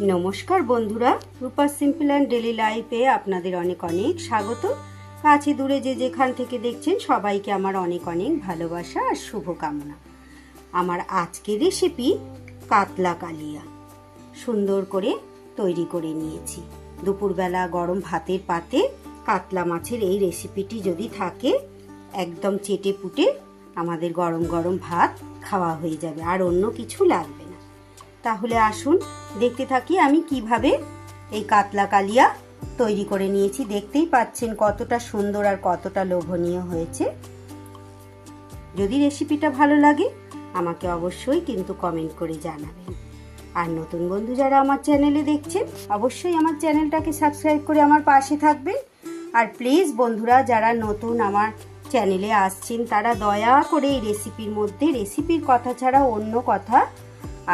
নমস্কার বন্ধুরা, রূপা simple and daily লাইফে আপনাদের অনেক অনেক স্বাগত। কাছে দূরে যে যেখান থেকে দেখছেন সবাইকে আমার অনেক অনেক ভালোবাসা আর শুভকামনা। আমার আজকের রেসিপি কাতলা কালিয়া সুন্দর করে তৈরি করে নিয়েছি। দুপুরবেলা গরম ভাতের পাতে কাতলা মাছের এই রেসিপিটি যদি থাকে, একদম চেটে পুটে আমাদের গরম গরম ভাত খাওয়া হয়ে যাবে, আর অন্য কিছু লাগবে না। তাহলে আসুন দেখতে থাকি আমি কিভাবে এই কাতলা কালিয়া তৈরি করে নিয়েছি। দেখতেই পাচ্ছেন কতটা সুন্দর আর কতটা লোভনীয় হয়েছে। যদি রেসিপিটা ভালো লাগে আমাকে অবশ্যই কিন্তু কমেন্ট করে জানাবেন। আর নতুন বন্ধু যারা আমার চ্যানেলে দেখছেন অবশ্যই আমার চ্যানেলটাকে সাবস্ক্রাইব করে আমার পাশে থাকবেন। আর প্লিজ বন্ধুরা যারা নতুন আমার চ্যানেলে আসছেন তারা দয়া করে এই রেসিপির মধ্যে রেসিপির কথা ছাড়া অন্য কথা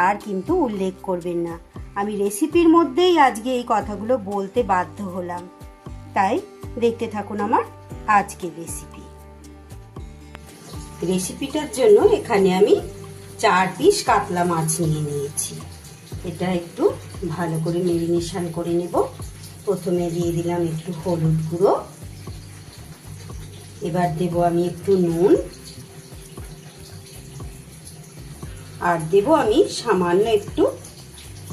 আর কিন্তু উল্লেখ করবেন না। আমি রেসিপির মধ্যেই আজকে এই কথাগুলো বলতে বাধ্য হলাম। তাই দেখতে থাকুন আমার আজকের রেসিপিটার জন্য এখানে আমি 4 পিস কাতলা মাছ নিয়ে নিয়েছি। এটা একটু ভালো করে মেরিনেশন করে নেব। প্রথমে দিয়ে দিলাম একটু হলুদ গুঁড়ো, এবার দেব আমি একটু নুন, আর দেব আমি সামান্য একটু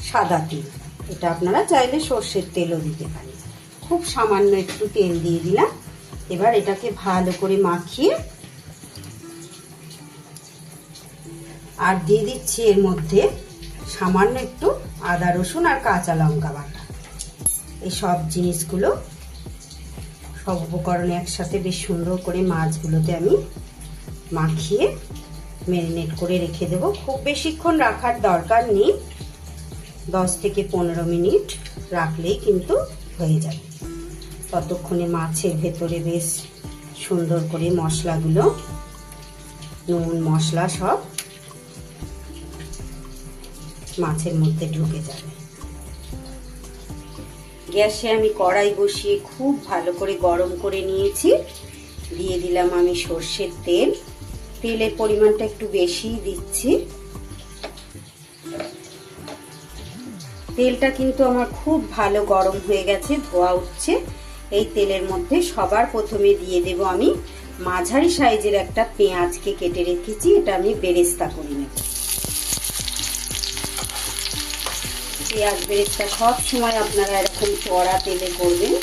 সাদা তেল। এটা আপনারা চাইলে সর্ষের তেলও দিতে পারেন। খুব সামান্য একটু তেল দিয়ে দিলাম। এবার এটাকে ভালো করে মাখিয়ে আর দিয়ে দিচ্ছি এর মধ্যে সামান্য একটু আদা রসুন আর কাঁচা লঙ্কা বাটা। এই সব জিনিসগুলো সব উপকরণ একসাথে বেশ সুন্দর করে মাছগুলোতে আমি মাখিয়ে ম্যারিনেট করে রেখে দেব। খুব বেশিক্ষণ রাখার দরকার নেই, 10 থেকে 15 মিনিট রাখলেই কিন্তু হয়ে যাবে। ততক্ষণে মাছের ভেতরে বেশ সুন্দর করে মশলাগুলো, নুন মশলা সব মাছের মধ্যে ঢুকে যাবে। গ্যাসে আমি কড়াই বসিয়ে খুব ভালো করে গরম করে নিয়েছি। দিয়ে দিলাম আমি সর্ষের তেল। তেলের পরিমাণটা একটু বেশি দিচ্ছি। তেলটা কিন্তু আমার খুব ভালো গরম হয়ে গেছে, ধোয়া উঠছে। এই তেলের মধ্যে সবার প্রথমে দিয়ে দেব আমি মাঝারি সাইজের একটা পেঁয়াজকে কেটে রেখেছি। এটা আমি বেরেস্তা করে নেব। পেঁয়াজ বেরেস্তা সব সময় আপনারা এরকম চড়া তেলে করবেন।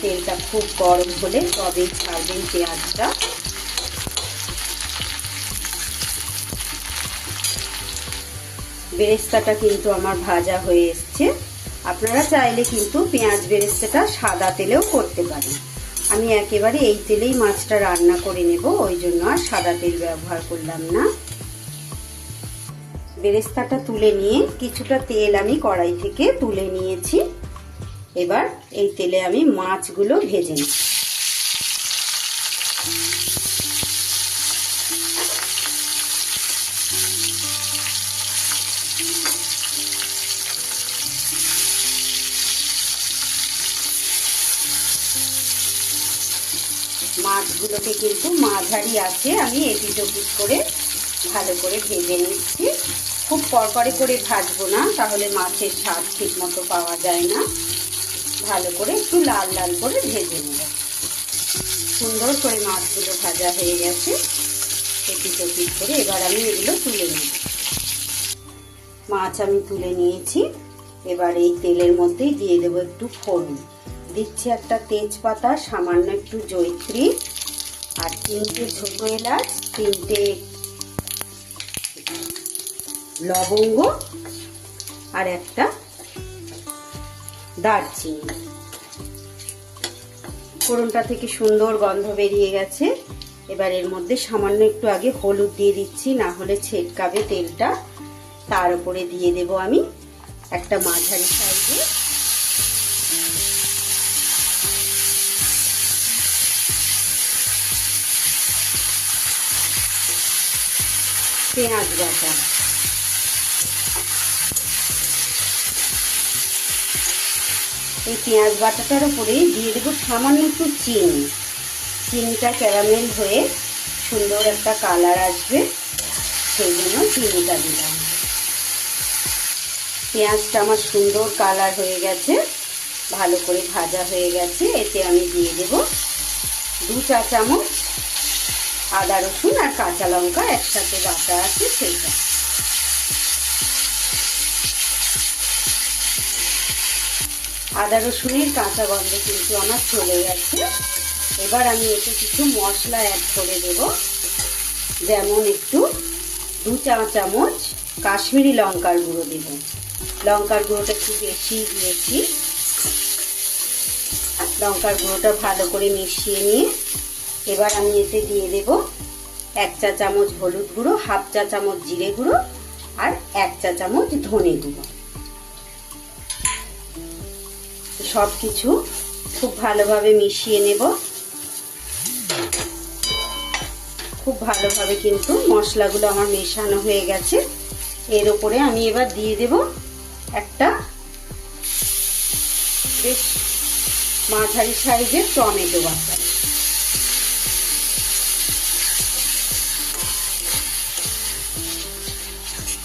তেলটা খুব গরম হলে তবেই ছাড়বেন পেঁয়াজটা। বেরেস্তাটা কিন্তু আমার ভাজা হয়ে এসছে। আপনারা চাইলে কিন্তু পেঁয়াজ বেরেস্তাটা সাদা তেলেও করতে পারেন। আমি একেবারে এই তেলেই মাছটা রান্না করে নেব, ওই জন্য আর সাদা তেল ব্যবহার করলাম না। বেরেস্তাটা তুলে নিয়ে কিছুটা তেল আমি কড়াই থেকে তুলে নিয়েছি। এবার এই তেলে আমি মাছগুলো ভেজে নিই। মাছগুলোকে কিন্তু মাঝারি আছে আমি এপিট ওপিট করে ভালো করে ভেজে নিচ্ছি। খুব কড়কড়ে করে ভাজবো না, তাহলে মাছের স্বাদ ঠিক মতো পাওয়া যায় না। ভালো করে একটু লাল লাল করে ভেজে নেব। সুন্দর করে মাছগুলো ভাজা হয়ে গেছে এপিট ওপিট করে। এবার আমি এগুলো তুলে নেব। মাছ আমি তুলে নিয়েছি। এবার এই তেলের মধ্যেই দিয়ে দেবো একটু ফোড়ন। দিচ্ছি একটা তেজপাতা, সামান্য একটু জয়িত্রী, আর 3টে ছোট এলাচ, 3টে লবঙ্গ, আর একটা দারচিনি। ফোড়নটা থেকে সুন্দর গন্ধ বেরিয়ে গেছে। এবার এর মধ্যে সামান্য একটু আগে হলুদ দিয়ে দিচ্ছি, না হলে ছেটকাবে তেলটা। তার উপরে দিয়ে দেব আমি একটা মাঝারি সাইজে পেঁয়াজ বাটা। এই পেঁয়াজ বাটাটার উপরে দিয়ে দেবো সামান্য একটু চিনি। চিনিটা ক্যারামেল হয়ে সুন্দর একটা কালার আসবে, সেই জন্য চিনিটা দিলাম। পেঁয়াজটা আমার সুন্দর কালার হয়ে গেছে, ভালো করে ভাজা হয়ে গেছে। এতে আমি দিয়ে দেব 2 চা চামচ আদা রসুন আর কাঁচা লঙ্কা একসাথে বাটা আছে সেইটা। আদা রসুনের কাঁচা গন্ধ কিন্তু আমার চলে গেছে। এবার আমি এতে কিছু মশলা অ্যাড করে দেব, যেমন একটু 2 চা চামচ কাশ্মীরি লঙ্কার গুঁড়ো দেব। লঙ্কার গুঁড়োটা একটু বেশি দিয়েছি। লঙ্কার গুঁড়োটা ভালো করে মিশিয়ে নিয়ে এবার আমি এতে দিয়ে দেব 1 চা চামচ হলুদ গুঁড়ো, 1/2 চা চামচ জিরে গুঁড়ো আর 1 চা চামচ ধনে গুঁড়ো। সব কিছু খুব ভালোভাবে মিশিয়ে নেব। খুব ভালোভাবে কিন্তু মশলাগুলো আমার মেশানো হয়ে গেছে। এর উপরে আমি এবার দিয়ে দেব একটা বেশ মাঝারি সাইজের টমেটো বাটা।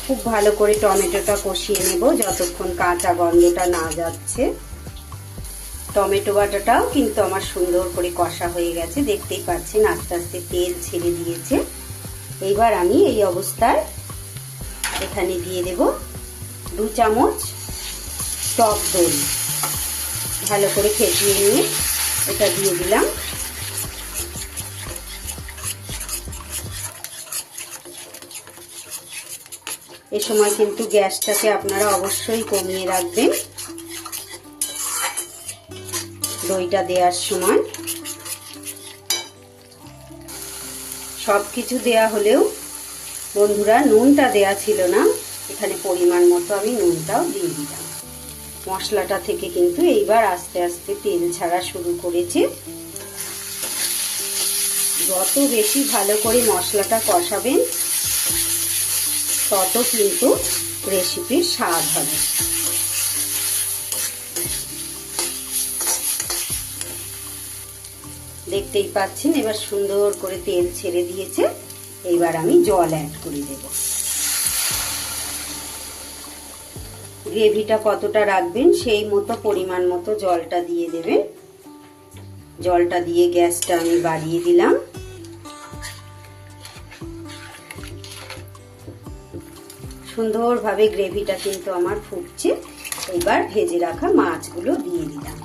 খুব ভালো করে টমেটোটা কষিয়ে নেব যতক্ষণ কাঁচা গন্ধটা না যাচ্ছে। টমেটো বাটাটাও কিন্তু আমার সুন্দর করে কষা হয়ে গেছে, দেখতেই পাচ্ছেন আস্তে আস্তে তেল ছেড়ে দিয়েছে। এইবার আমি এই অবস্থায় এখানে দিয়ে দেব 2 চামচ টক দই। ভালো করে ফেটিয়ে নিয়ে এটা দিয়ে দিলাম। এই সময় কিন্তু গ্যাসটাকে আপনারা অবশ্যই কমিয়ে রাখবেন দইটা দেওয়ার সময়। সবকিছু দেয়া হলেও বন্ধুরা নুনটা দেয়া ছিল না, এখানে পরিমাণ মতো আমি নুনটাও দিয়ে দিলাম। মশলাটা থেকে কিন্তু এইবার আস্তে আস্তে তেল ছাড়া শুরু করেছে। যত বেশি ভালো করে মশলাটা কষাবেন তত কিন্তু রেসিপির স্বাদ হবে। দেখতেই পাচ্ছেন এবার সুন্দর করে তেল ছেড়ে দিয়েছে। এইবার আমি জল অ্যাড করে দেব। গ্রেভিটা কতটা রাখবেন সেই মতো পরিমাণ মতো জলটা দিয়ে দেবেন। জলটা দিয়ে গ্যাসটা আমি বাড়িয়ে দিলাম। সুন্দরভাবে গ্রেভিটা কিন্তু আমার ফুটছে। এবার ভেজে রাখা মাছগুলো দিয়ে দিলাম।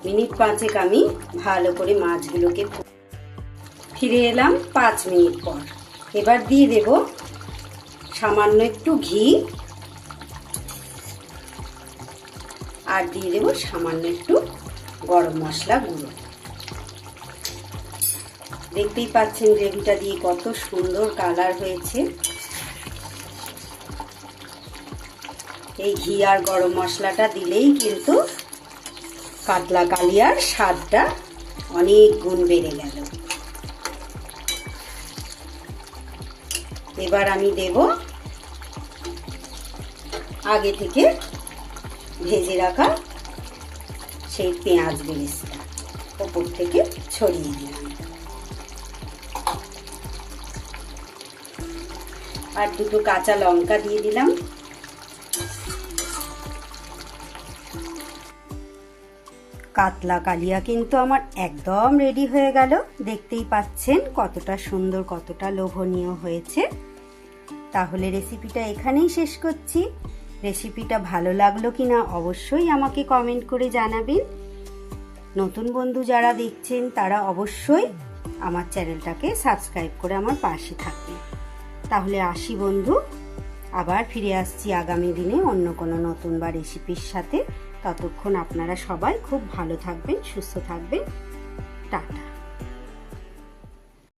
মিনিট 5 আমি ভালো করে মাছগুলোকে ফিরে এলাম 5 মিনিট পর। এবার দিয়ে দেব সামান্য একটু ঘি আর দিয়ে দেব সামান্য একটু গরম মশলা গুঁড়ো। দেখতেই পাচ্ছেন গ্রেভিটা দিয়ে কত সুন্দর কালার হয়েছে। এই ঘি আর গরম মশলাটা দিলেই কিন্তু কাতলা কালিয়ার স্বাদটা অনেক গুণ বেড়ে গেল। এবার আমি দেব আগে থেকে ভেজে রাখা সেই পেঁয়াজ বেরেস্তা, ওপর থেকে ছড়িয়ে দিলাম। আর 2 কাঁচা লঙ্কা দিয়ে দিলাম। কাতলা কালিয়া কিন্তু আমার একদম রেডি হয়ে গেল। দেখতেই পাচ্ছেন কতটা সুন্দর, কতটা লোভনীয় হয়েছে। তাহলে রেসিপিটা এখানেই শেষ করছি। রেসিপিটা ভালো লাগলো কিনা অবশ্যই আমাকে কমেন্ট করে জানাবেন। নতুন বন্ধু যারা দেখছেন তারা অবশ্যই আমার চ্যানেলটাকে সাবস্ক্রাইব করে আমার পাশে থাকবেন। তাহলে আসি বন্ধু, আবার ফিরে আসছি আগামী দিনে অন্য কোনো নতুন বা রেসিপির সাথে। ততক্ষণ আপনারা সবাই খুব ভালো থাকবেন, সুস্থ থাকবেন। টাটা।